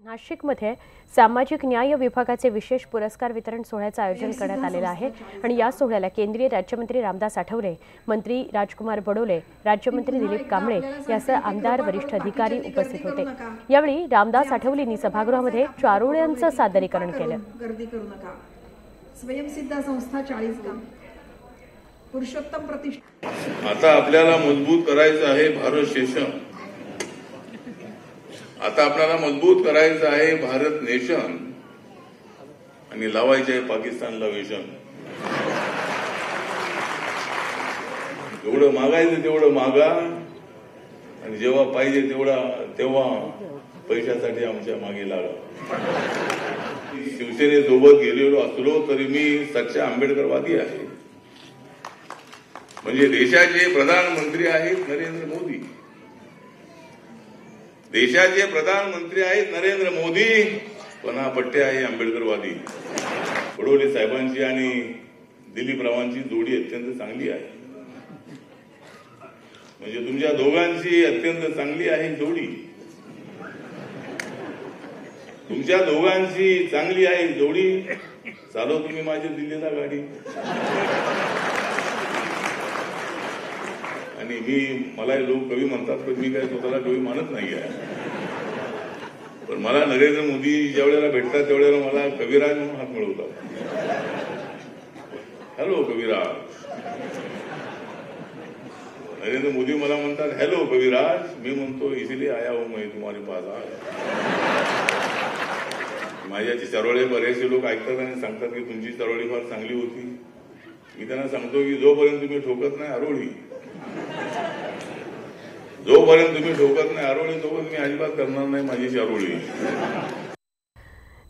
नाशिकमध्ये सामाजिक न्याय विभागाचे विशेष पुरस्कार वितरण सोहळ्याचे आयोजन करण्यात आलेले आहे आणि या सोहळ्याला केंद्रीय राज्यमंत्री रामदास आठवले, मंत्री राजकुमार बडोले, राज्यमंत्री दिलीप कांबळे यासह आमदार, वरिष्ठ अधिकारी उपस्थित होते। यावेळी रामदास आठवलेंनी सभागृहामध्ये चारोळ्यांचं सादरीकरण केलं। गर्दी करू नका। स्वयंसिद्धा संस्था 40 गाव पुरुषोत्तम प्रतिष्ठान। आता आपल्याला मजबूत करायचं आहे भारत शेषन। आता आपल्याला मजबूत करायचं आहे भारत नेशन आणि लावायचे आहे पाकिस्तानला वेशन। जेवढं मागायचं तेवढं मागा आणि जेव्हा पाहिजे तेव्हा पैशासाठी आमच्या मागे लागा। शिवसेनेसोबत गेलेलो असलो तरी मी सच्चा आंबेडकरवादी आहे। म्हणजे देशाचे प्रधानमंत्री आहेत नरेंद्र मोदी, देशाचे प्रधानमंत्री आहेत नरेंद्र मोदी, पण हा पट्टे आहे आंबेडकरवादी। बडोले साहेबांची आणि दिलीपरावांची जोडी अत्यंत चांगली आहे। म्हणजे तुमच्या दोघांची अत्यंत चांगली आहे जोडी, तुमच्या दोघांची चांगली आहे जोडी। चालव तुम्ही माझी दिल्लीला गाडी। आणि मला लोक कवी म्हणतात, पण मी काय स्वतःला कवी मानत नाही आहे। पण मला नरेंद्र मोदी ज्या वेळेला भेटतात त्यावेळेला मला कविराज म्हणून हात मिळवतात। हॅलो कविराज। नरेंद्र मोदी मला म्हणतात हॅलो कविराज, मी म्हणतो इसीलिए आया हूं मैं तुम्हारे पास आज। माझ्याची चळवळी बरेचसे लोक ऐकतात आणि सांगतात की तुमची चळवळी फार चांगली होती। मी त्यांना सांगतो की जोपर्यंत तुम्ही ठोकत नाही आरोळी, जोपर्यंत तुम्ही ठोकत नाही आरोळी, तोपर्यंत मी अजिबात करणार नाही माझी चारोळी।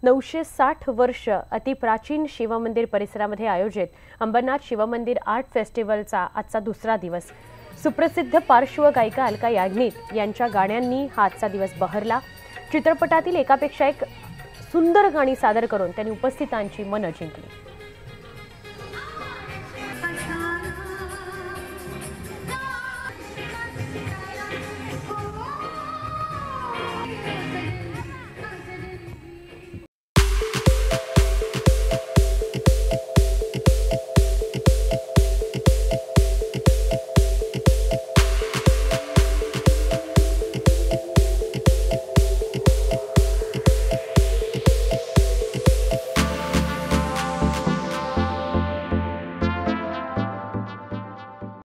960 वर्ष अतिप्राचीन शिवमंदिर परिसरामध्ये आयोजित अंबरनाथ शिवमंदिर आर्ट फेस्टिवलचा आजचा दुसरा दिवस। सुप्रसिद्ध पार्श्वगायिका अलका याग्निक यांच्या गाण्यांनी हा आजचा दिवस बहरला। चित्रपटातील एकापेक्षा एक सुंदर गाणी सादर करून त्यांनी उपस्थितांची मनं जिंकली।